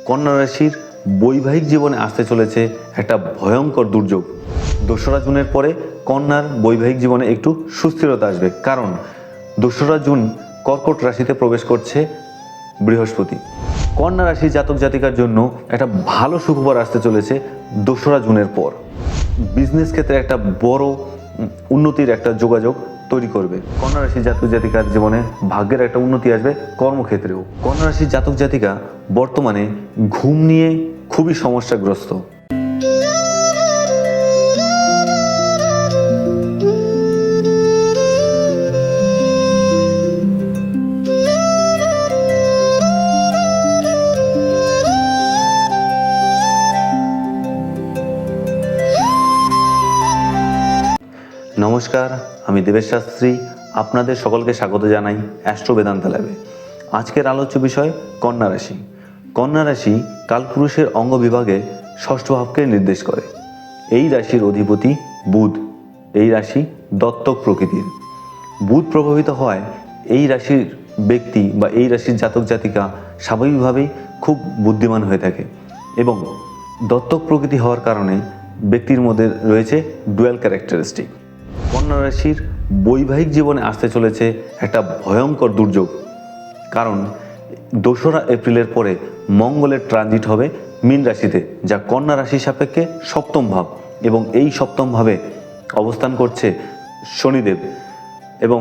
কন্যা রাশির বৈবাহিক জীবনে আসতে চলেছে একটা ভয়ঙ্কর দুর্যোগ। 2রা জুনের পরে কন্যার বৈবাহিক জীবনে একটু সুস্থিরতা আসবে, কারণ 2রা জুন কর্কট রাশিতে প্রবেশ করছে বৃহস্পতি। কন্যা রাশির জাতক জাতিকার জন্য একটা ভালো সুখবর আসতে চলেছে 2রা জুনের পর। বিজনেস ক্ষেত্রে একটা বড় উন্নতির একটা যোগাযোগ তৈরি করবে। কন্যা রাশির জাতক জাতিকার জীবনে ভাগ্যের একটা উন্নতি আসবে কর্মক্ষেত্রেও। কন্যা রাশির জাতক জাতিকা বর্তমানে ঘুম নিয়ে খুবই সমস্যাগ্রস্ত। নমস্কার, আমি দেবেশ শাস্ত্রী। আপনাদের সকলকে স্বাগত জানাই অ্যাস্ট্রো বেদান্ত ল্যাবে। আজকের আলোচ্য বিষয় কন্যা রাশি। কন্যা রাশি কালপুরুষের অঙ্গ বিভাগে ষষ্ঠ ভাবকে নির্দেশ করে। এই রাশির অধিপতি বুধ। এই রাশি দত্তক প্রকৃতির। বুধ প্রভাবিত হয় এই রাশির ব্যক্তি বা এই রাশির জাতক জাতিকা স্বাভাবিকভাবেই খুব বুদ্ধিমান হয়ে থাকে, এবং দত্তক প্রকৃতি হওয়ার কারণে ব্যক্তির মধ্যে রয়েছে ডুয়াল ক্যারেক্টারিস্টিক। কন্যা রাশির বৈবাহিক জীবনে আসতে চলেছে একটা ভয়ঙ্কর দুর্যোগ, কারণ 2রা এপ্রিলের পরে মঙ্গলের ট্রানজিট হবে মীন রাশিতে, যা কন্যা রাশির সাপেক্ষে সপ্তম ভাব, এবং এই সপ্তম ভাবে অবস্থান করছে শনিদেব, এবং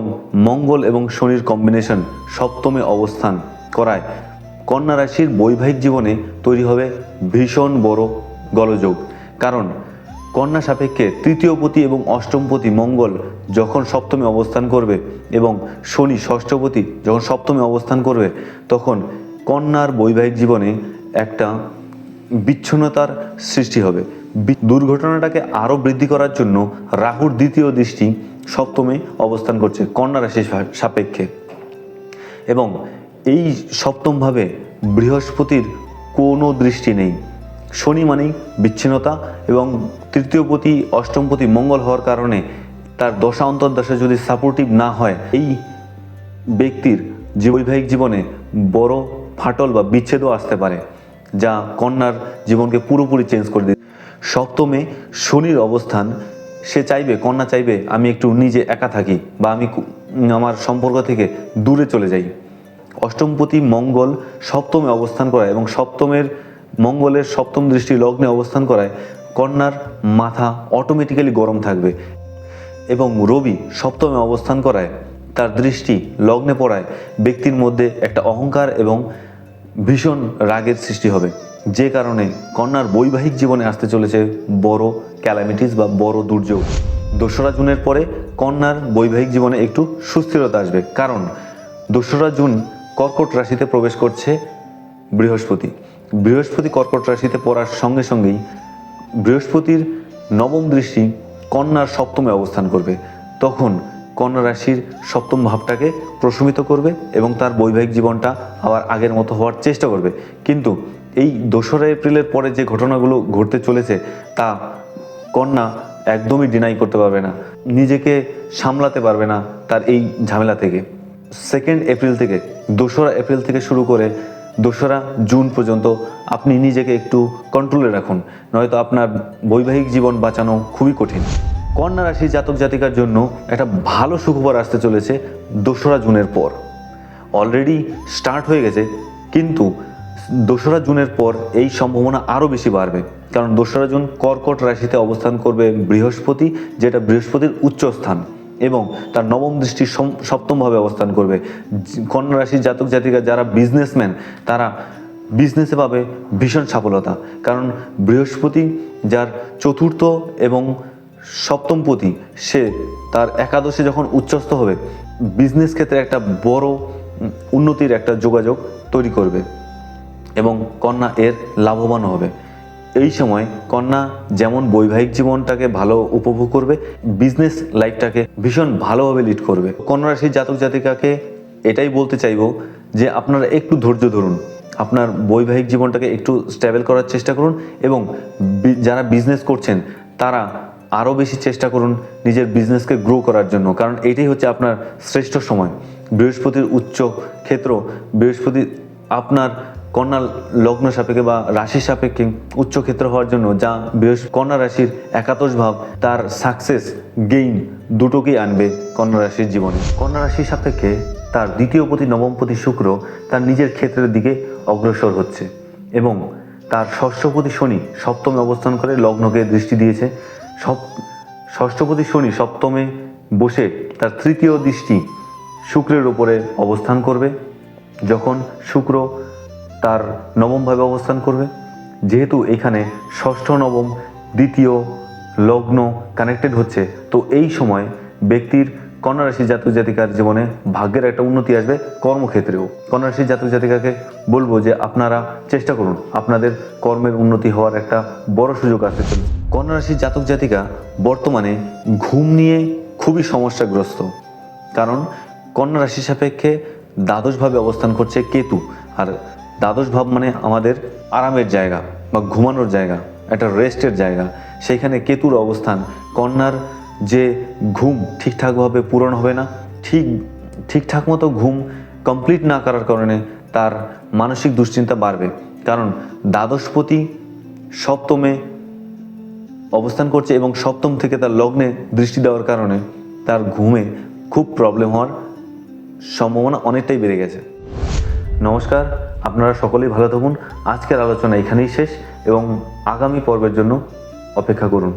মঙ্গল এবং শনির কম্বিনেশন সপ্তমে অবস্থান করায় কন্যা রাশির বৈবাহিক জীবনে তৈরি হবে ভীষণ বড় গোলযোগ। কারণ কন্যা সাপেক্ষে তৃতীয়পতি এবং অষ্টমপতি মঙ্গল যখন সপ্তমে অবস্থান করবে এবং শনি ষষ্ঠপতি যখন সপ্তমে অবস্থান করবে, তখন কন্যার বৈবাহিক জীবনে একটা বিচ্ছিন্নতার সৃষ্টি হবে। দুর্ঘটনাটাকে আরও বৃদ্ধি করার জন্য রাহুর দ্বিতীয় দৃষ্টি সপ্তমে অবস্থান করছে কন্যা রাশির সাপেক্ষে, এবং এই সপ্তমভাবে বৃহস্পতির কোনো দৃষ্টি নেই। শনি মানেই বিচ্ছিন্নতা, এবং তৃতীয়পতি অষ্টমপতি মঙ্গল হওয়ার কারণে তার দশা অন্তর্দশা যদি সাপোর্টিভ না হয়, এই ব্যক্তির বৈবাহিক জীবনে বড় ফাটল বা বিচ্ছেদও আসতে পারে, যা কন্যার জীবনকে পুরোপুরি চেঞ্জ করে দিবে। সপ্তমে শনির অবস্থান, সে চাইবে, কন্যা চাইবে আমি একটু নিজে একা থাকি বা আমি আমার সম্পর্ক থেকে দূরে চলে যাই। অষ্টমপতি মঙ্গল সপ্তমে অবস্থান করায় এবং সপ্তমের মঙ্গলের সপ্তম দৃষ্টি লগ্নে অবস্থান করায় কন্যার মাথা অটোমেটিক্যালি গরম থাকবে, এবং রবি সপ্তমে অবস্থান করায় তার দৃষ্টি লগ্নে পড়ায় ব্যক্তির মধ্যে একটা অহংকার এবং ভীষণ রাগের সৃষ্টি হবে, যে কারণে কন্যার বৈবাহিক জীবনে আসতে চলেছে বড় ক্যালামিটিস বা বড় দুর্যোগ। 2রা জুনের পরে কন্যার বৈবাহিক জীবনে একটু সুস্থিরতা আসবে, কারণ 2রা জুন কর্কট রাশিতে প্রবেশ করছে বৃহস্পতি। বৃহস্পতি কর্কট রাশিতে পড়ার সঙ্গে সঙ্গেই বৃহস্পতির নবম দৃষ্টি কন্যার সপ্তমে অবস্থান করবে। তখন কন্যা রাশির সপ্তম ভাবটাকে প্রশমিত করবে এবং তার বৈবাহিক জীবনটা আবার আগের মতো হওয়ার চেষ্টা করবে। কিন্তু এই 2রা এপ্রিলের পরে যে ঘটনাগুলো ঘটতে চলেছে, তা কন্যা একদমই ডিনাই করতে পারবে না, নিজেকে সামলাতে পারবে না তার এই ঝামেলা থেকে। 2nd এপ্রিল থেকে 2রা এপ্রিল থেকে শুরু করে 2রা জুন পর্যন্ত আপনি নিজেকে একটু কন্ট্রোলে রাখুন, নয়তো আপনার বৈবাহিক জীবন বাঁচানো খুবই কঠিন। কন্যা রাশির জাতক জাতিকার জন্য একটা ভালো সুখবর আসতে চলেছে 2রা জুনের পর। অলরেডি স্টার্ট হয়ে গেছে, কিন্তু 2রা জুনের পর এই সম্ভাবনা আরও বেশি বাড়বে, কারণ 2রা জুন কর্কট রাশিতে অবস্থান করবে বৃহস্পতি, যেটা বৃহস্পতির উচ্চ স্থান, এবং তার নবম দৃষ্টি সপ্তমভাবে অবস্থান করবে। কন্যা রাশির জাতক জাতিকা যারা বিজনেসম্যান, তারা বিজনেসে পাবে ভীষণ সফলতা, কারণ বৃহস্পতি যার চতুর্থ এবং সপ্তমপতি, সে তার একাদশে যখন উচ্চস্থ হবে, বিজনেস ক্ষেত্রে একটা বড় উন্নতির একটা যোগাযোগ তৈরি করবে, এবং কন্যা এর লাভবান হবে। এই সময় কন্যা যেমন বৈবাহিক জীবনটাকে ভালো উপভোগ করবে, বিজনেস লাইফটাকে ভীষণ ভালোভাবে লিড করবে। কন্যা রাশির জাতক জাতিকাকে এটাই বলতে চাইবো যে আপনারা একটু ধৈর্য ধরুন, আপনার বৈবাহিক জীবনটাকে একটু স্টেবল করার চেষ্টা করুন, এবং যারা বিজনেস করছেন তারা আরও বেশি চেষ্টা করুন নিজের বিজনেসকে গ্রো করার জন্য, কারণ এটাই হচ্ছে আপনার শ্রেষ্ঠ সময়। বৃহস্পতির উচ্চ ক্ষেত্র, বৃহস্পতি আপনার কন্যা লগ্ন সাপেক্ষে বা রাশি সাপেক্ষে উচ্চক্ষেত্র হওয়ার জন্য যা কন্যা রাশির একাদশ ভাব তার সাকসেস গেইন দুটোকেই আনবে কন্যা রাশির জীবনে। কন্যা রাশির সাপেক্ষে তার দ্বিতীয়পতি নবমপতি শুক্র তার নিজের ক্ষেত্রের দিকে অগ্রসর হচ্ছে এবং তার ষষ্ঠপতি শনি সপ্তমে অবস্থান করে লগ্নকে দৃষ্টি দিয়েছে। ষষ্ঠপতি শনি সপ্তমে বসে তার তৃতীয় দৃষ্টি শুক্রের উপরে অবস্থান করবে। যখন শুক্র তার নবমভাবে অবস্থান করবে, যেহেতু এখানে ষষ্ঠ নবম দ্বিতীয় লগ্ন কানেক্টেড হচ্ছে, তো এই সময় ব্যক্তির কন্যা রাশির জাতক জাতিকার জীবনে ভাগ্যের একটা উন্নতি আসবে কর্মক্ষেত্রেও। কন্যা রাশির জাতক জাতিকাকে বলবো যে আপনারা চেষ্টা করুন, আপনাদের কর্মের উন্নতি হওয়ার একটা বড় সুযোগ আসতে চলেছে। কন্যা রাশির জাতক জাতিকা বর্তমানে ঘুম নিয়ে খুবই সমস্যাগ্রস্ত, কারণ কন্যা রাশি সাপেক্ষে দ্বাদশভাবে অবস্থান করছে কেতু। আর দ্বাদশ ভাব মানে আমাদের আরামের জায়গা বা ঘুমানোর জায়গা, একটা রেস্টের জায়গা। সেইখানে কেতুর অবস্থান, কন্যার যে ঘুম ঠিকঠাকভাবে পূরণ হবে না, ঠিকঠাক মতো ঘুম কমপ্লিট না করার কারণে তার মানসিক দুশ্চিন্তা বাড়বে। কারণ দ্বাদশপতি সপ্তমে অবস্থান করছে এবং সপ্তম থেকে তার লগ্নে দৃষ্টি দেওয়ার কারণে তার ঘুমে খুব প্রবলেম হওয়ার সম্ভাবনা অনেকটাই বেড়ে গেছে। নমস্কার, আপনারা সকলেই ভালো থাকুন। আজকের আলোচনা এখানেই শেষ এবং আগামী পর্বের জন্য অপেক্ষা করুন।